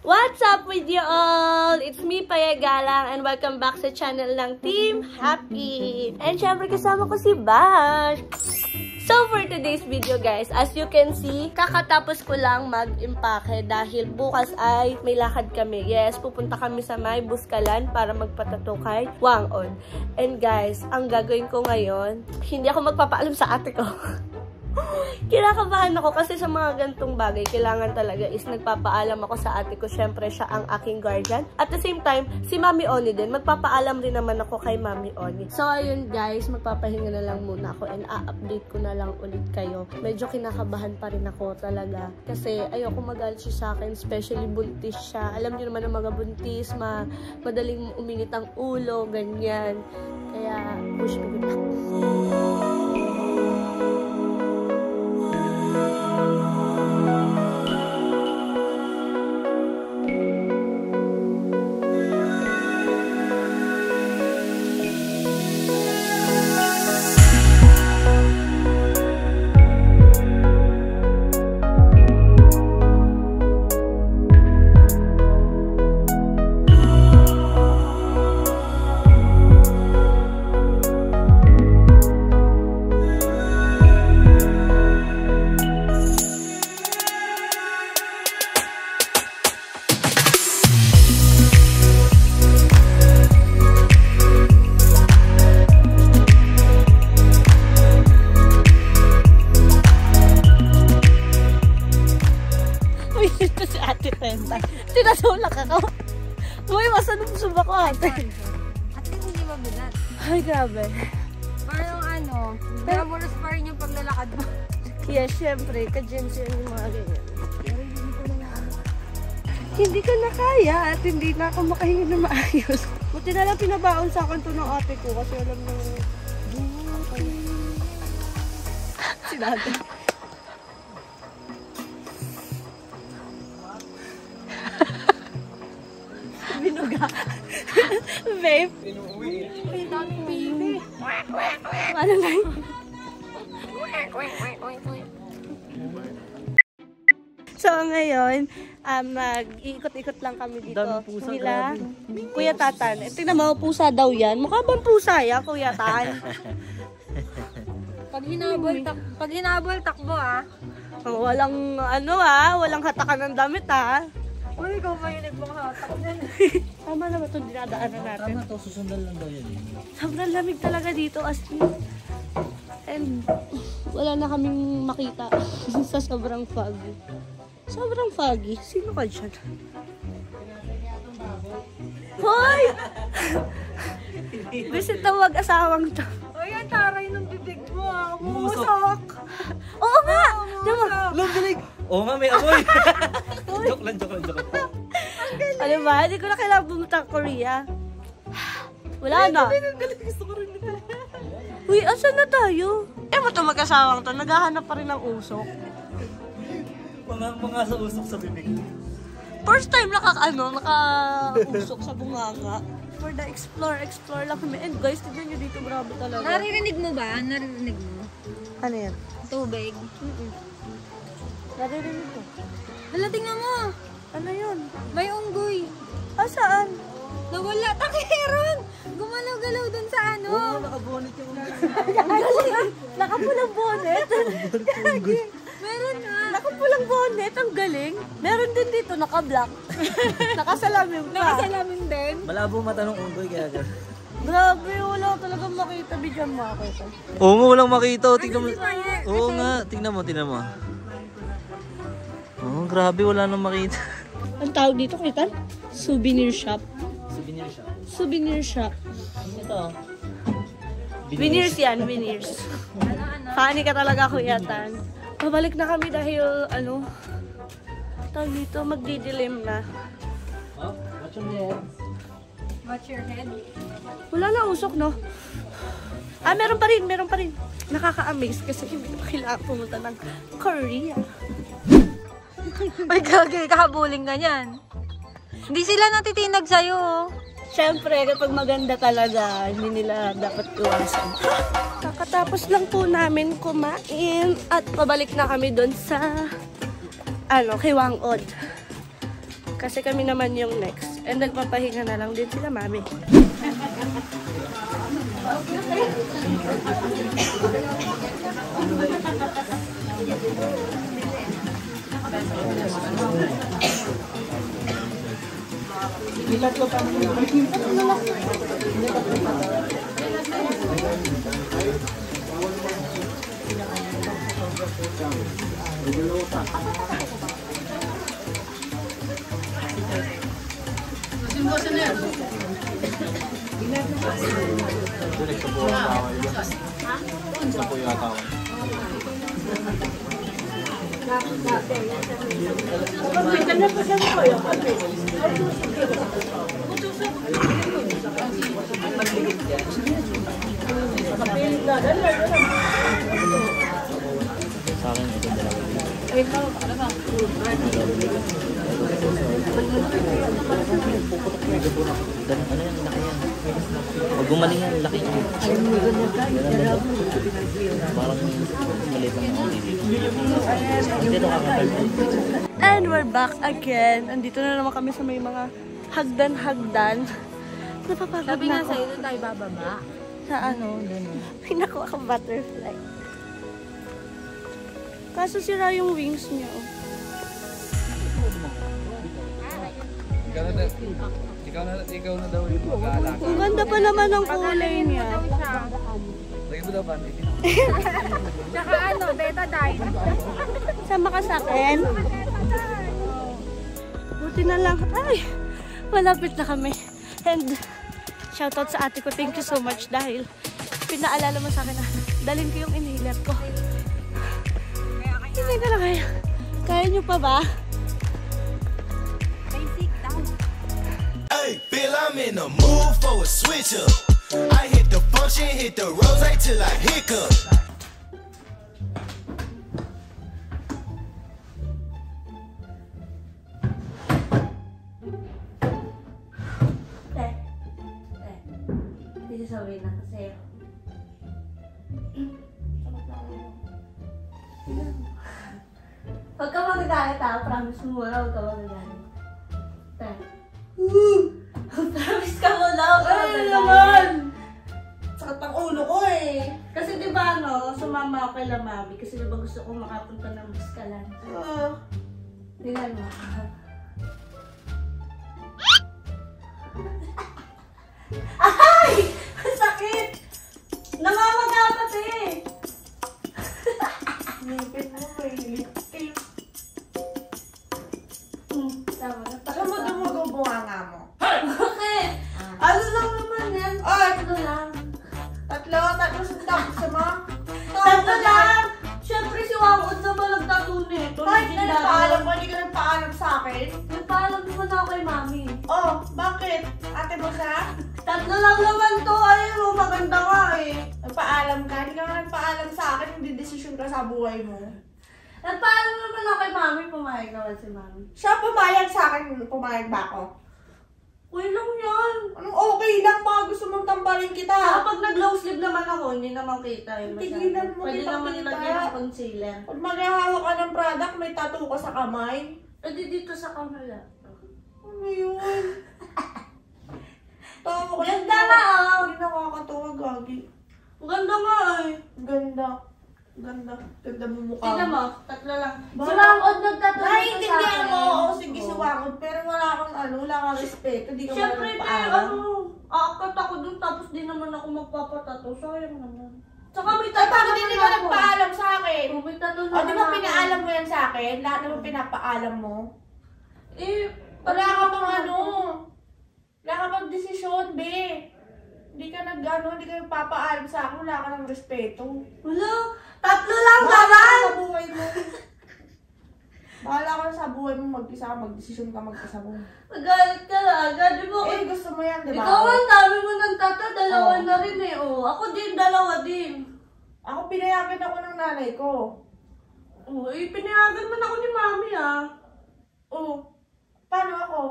What's up with you all? It's me, Paya Galang, and welcome back sa channel ng Team Happy. And syempre kasama ko si Bash. So for today's video guys, as you can see, kakatapos ko lang mag-impake dahil bukas ay may lakad kami. Yes, pupunta kami sa May Buskalan para magpatato kay Wang-on. And guys, ang gagawin ko ngayon, hindi ako magpapaalam sa ate ko. Kinakabahan ako kasi sa mga gantong bagay, kailangan talaga is nagpapaalam ako sa ate ko. Syempre, siya ang aking guardian. At the same time, si Mami Oni din. Magpapaalam rin naman ako kay Mami Oni. So, ayun guys, magpapahinga na lang muna ako and a-update ko na lang ulit kayo. Medyo kinakabahan pa rin ako talaga. Kasi ayoko magalit siya sa akin, especially buntis siya. Alam niyo naman ang mga buntis, madaling umingit ang ulo, ganyan. Kaya, push me good luck. Ito si Ate Tenta. Tinatulak ako. Uy, masanong-sub ako ate. Ate, hindi mabigat. Ay, grabe. Parang ano, glamorous pa rin yung paglalakad mo. Yes, syempre. Ka-gems yun yung mga ganyan. Hindi ko na kaya at hindi na ako makahinga na maayos. Buti na lang pinabaon sa akin to ng ate ko kasi alam na si dati. Binuga. Vape. Ay, daming baby. Ano na yun? So, ngayon, mag-iikot-ikot lang kami dito. Nila, Kuya Tatan. Tingnan mo, pusa daw yan. Mukha bang pusa yan, Kuya Tan? Pag hinabol, takbo ah. Walang, walang hatakan ng damit Uy, ikaw ba yung nagpanghatak yan? Tama na ba itong dinadaanan natin? Tama to, susundan lang daw yan. Sobrang lamig talaga dito as in. And wala na kaming makita sa sobrang foggy. Sobrang foggy. Sino ka dyan? Hoy! Bisit na mag-asawang to. Uy, ang taray ng bibig mo ah. Umusok. Oo nga! Lumbilig! Oo nga, may amoy! Joke lang. Ano ba? Hindi ko na kailangan pumunta Korea. Wala na. Gusto ko rin nito. Uy, asan na tayo? Mo ito mag-asawang to. Naghahanap pa rin ng usok. Mga sa usok sa bibig. First time naka-usok sa bunganga. For the explore lang kami. And guys, tignan nyo dito, grabe talaga. Naririnig mo ba? Naririnig mo? Ano yan? Tubig. Naririnig ko. Hala, tingnan mo. Ano yun? May unggoy. Saan? Nawala. Takiron! Gumalaw-galaw dun sa ano. Oo, nakabonet yung Nakapulang bonnet. Meron na. Nakapulang bonnet, ang galing. Meron din dito, naka-black. Nakasalamin pa. Nakasalamin din. Malabo mata ng unggoy kaya gano'n. Grabe, wala talagang makita. Bigyan mo ako ito. Oo nga, walang makita. Tingnan mo. si Fire. Oo nga, tingnan mo. Oo, grabe, wala nang makita. Ang tawag dito, Kitan? Souvenir shop. Souvenir shop. Souvenir shop. Ito. Veneers yan, veneers. Funny ka talaga, Kuya Tan. Pabalik na kami dahil, tawag dito, magdidilim na. Oh, watch your head. Watch your head. Wala na usok, no? Meron pa rin. Nakaka-amaze kasi hindi pa kailangan pumunta ng Korea. Ay, gagay. Kahabuling ka niyan. Hindi sila natitinag sa'yo. Siyempre, kapag maganda talaga, hindi nila dapat iwasan. Kakatapos lang po namin kumain at pabalik na kami doon sa, kay Wang-on. Kasi kami naman yung next. And nagpapahinga na lang din sila, mami. Sa akin, ito dalawa. Ano yan, laki yan. Pag gumaling yan, laki yan. Parang maliit lang ako dito. Hindi ito kakapal. And we're back again. Andito na naman kami sa may mga hagdan-hagdan. Napapagod Sabi na nga ako. sa'yo, doon tayo bababa. Sa ano? May nakuha akong butterfly. Kaso sira yung wings niya. Oh. Ikaw na daw yung mag-aalaga. Ang ganda pa naman ng kulay niya. Lagyan mo daw ba? Tsaka ano, betadine. Sama ka sa akin? Buti na lang. Ay! Malapit na kami. And shoutout sa ate ko. Thank you so much dahil pinaalala mo sa akin na dalhin ko yung inhaler ko. Hindi ko na kaya. Kaya nyo pa ba? Basic daw. Hey, Bill, I'm in the mood for a switch up. I hit the function, hit the rose till I hiccup. Hindi sasabihin na kasi. Huwag ka magagalit ha. Promise mo muna. Huwag ka magagalit. Promise ka muna. Huwag ka magagalit. Sakit ang ulo ko eh. Kasi diba no, sumama ako kay Mami. Kasi diba gusto kong makapunta ng Biskalan. Tingnan mo. Ay! Ang sakit! Namamaga pati! Ngipin mo may lipstick. Tama na. Alam mo, dumugubunga nga mo. Bakit? Ano lang naman yan? Tatlo lang. Tatlo sa mo. Tatlo lang! Siyempre si Wangod na ba nagtato nito? Bakit na nagpaalam ko? Hindi ka nagpaalam sa akin? Nagpaalam naman ako kay Mami. Oh, bakit? Ate mo siya? Tatlo lang naman to. Ayun mo, maganda ka eh. Nagpaalam ka? Hindi ka nga nagpaalam sa akin. Hindi desisyon ka sa buhay mo. Nagpaalam naman ako kay Mami. Pumayag naman si Mami. Siya pumayag sa akin. Pumayag ba ako? Uy lang yan. Anong okay lang? Baka gusto mong tambalin kita. Kapag nag-low sleeve naman ako, hindi naman kita eh. Tigilan mo, Pwede kita naman kita. lagyan ng concealer. Pag maghahawak ka ng product, may tattoo ka sa kamay. Pwede dito sa camera. Ano yun? Tawa ko. Ganda nga oh. Hindi nakakatawa, Gagi. Ang ganda nga eh. Ganda. Ganda. Ganda mo mukha. Tignan mo, tatlo lang. Si Bakit? Wangod nagtato nito sa Naiintindihan akin. mo, oo, sige suwakot, pero wala kang wala kang respeto, di ka Siyempre, wala ano, aakat ako dun tapos di naman ako magpapatato. Sayang naman. Tsaka may Ay, tato bakit hindi ka naman ako. nagpaalam sa akin? Oh, may tato O, naman di ba ako. pinaalam mo yan sa akin? Lahat naman pinapaalam mo? Eh, Wala ka pang ano. Wala ka pang desisyon, be. Hindi ka hindi ka nagpapaalam sa akin, wala ka ng respeto. wala. Tatlo lang Bahala naman. ka sa buhay mo. Bahala ka na sa buhay mo, mag-isa ka, mag-desisyon ka mag-isa mo. Magalit ka na agad. Di ba? Eh, gusto mo yan, di ba? Ikaw ang dami mo ng tato. Dalawa Oo. na rin eh. Oh. Ako din, dalawa din. Ako pinayagan ako ng nanay ko. Oh, eh, pinayagan man ako ni Mami ah. Oh, paano ako?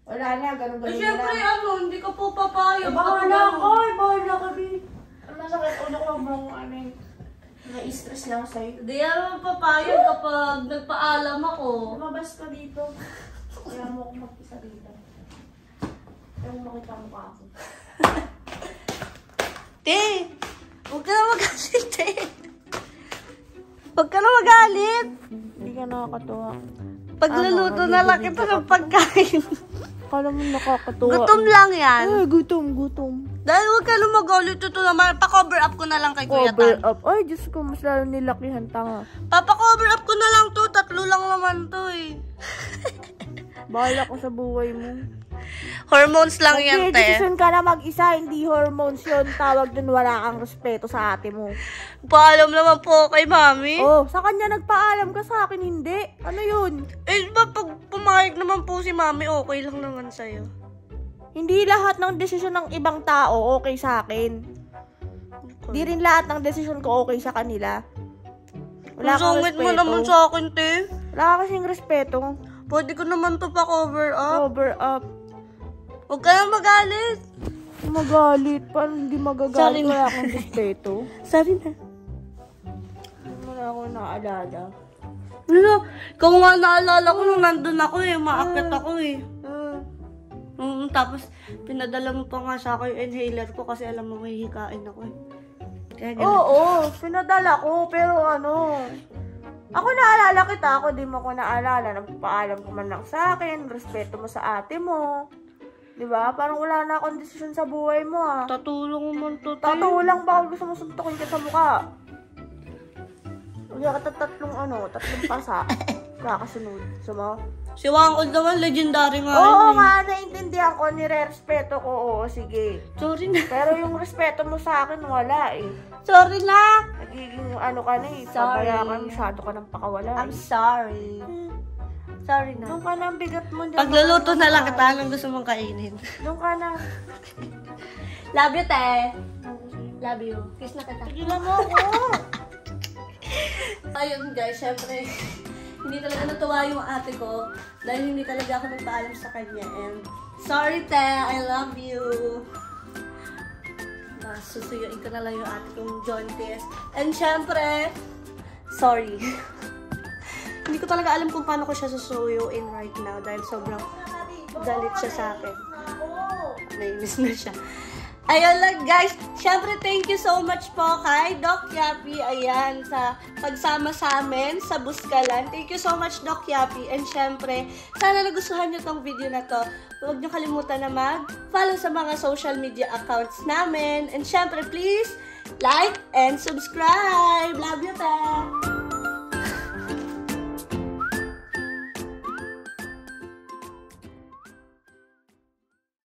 Wala na, ganun-ganun Eh, na syempre, lang. hindi ka po papayag. Bahala ako, bahala ka, babe. Ang masakit ulo ko mong ano eh. Na-stress lang sa'yo. Hindi naman papayag kapag nagpaalam ako. Lumabas ka dito. Kaya mo ako mag-isa dito. Kaya mo makita mo pa ako. Te! Huwag ka na magalit, te! Huwag ka na magalit! Hindi ka nakakatuwa. Pagluluto na lang kita ng pagkain. Akala mo nakakatuwa. Gutom lang yan. Ay, gutom. Dahil huwag ka na magalit. Ito naman, pa-cover up ko na lang kay Kuya Cover Tan. up. Ay, Diyos ko, mas lalo nilakihan tanga. Papa-cover up ko na lang to. 3 lang naman to eh. Bahala ko sa buhay mo. Hormones lang yan, te. Decision ka na mag-isa, hindi hormones yun. Tawag dun, wala kang respeto sa ate mo. Paalam naman po kay Mami. Oh, sa kanya nagpaalam ka, sa akin hindi. Ano yun? Eh, ba pag pumayag naman po si Mami, okay lang naman sa'yo. Hindi lahat ng desisyon ng ibang tao okay sa akin. Hindi rin lahat ng desisyon ko okay sa kanila. Wala kang Masungit mo respeto. naman sa akin, te. Wala ka kasing respeto. Pwede ko naman to pa-cover up. Cover up. Huwag ka na magalit. Magalit. Paano hindi magagalit? Sorry na. Wala kang respeto. Sorry na. Wala akong naalala. Ano? Ikaw nga naalala ko nung nandun ako eh. Maakit ako eh. Tapos, pinadala mo pa nga sa akin yung inhaler ko kasi alam mo may hikain ako eh. Kaya ganun. Oo, pinadala ko. Pero ano, ako naalala kita. Ako di mo ko naalala. Nagpaalam ka man lang sa akin. Respeto mo sa ate mo. Diba? Parang wala na akong desisyon sa buhay mo ah. Tatulong mo to, te. Tatulang ba gusto mo suntukin ka sa mukha? Wala ka tatlong pasa. Kakasunod. Sama? Si Wangod naman, legendary nga. Oo yun eh. nga, naiintindihan ko, nire-respeto ko. Oo, sige. Sorry na. Pero yung respeto mo sa akin, wala eh. Sorry na. Nagiging ano ka na eh. Sorry. Pabaya ka, masyado ka ng pakawala I'm eh. sorry. Sorry na. Doon ka na, ang bigat mo. dyan. Pagluluto na lang kita, anong gusto mong kainin? Doon ka na. Love you, te. Love you. Kiss na kita. Tigilan mo ako. Ayun guys, syempre, hindi talaga natuwa yung ate ko dahil hindi talaga ako nagpaalam sa kanya. And sorry, te. I love you. Susuyuin ko na lang yung ate kong jaundice. And syempre, sorry. Hindi ko talaga alam kung paano ko siya susuyuin right now dahil sobrang galit siya sa akin. Nainis na siya. Ayun lang guys, syempre thank you so much po kay Doc Yapi, ayan, sa pagsama sa amin sa Buskalan. Thank you so much Doc Yapi, and syempre, sana nagustuhan nyo tong video na to. Huwag nyo kalimutan na mag-follow sa mga social media accounts namin, and syempre please, like and subscribe. Love you, ta!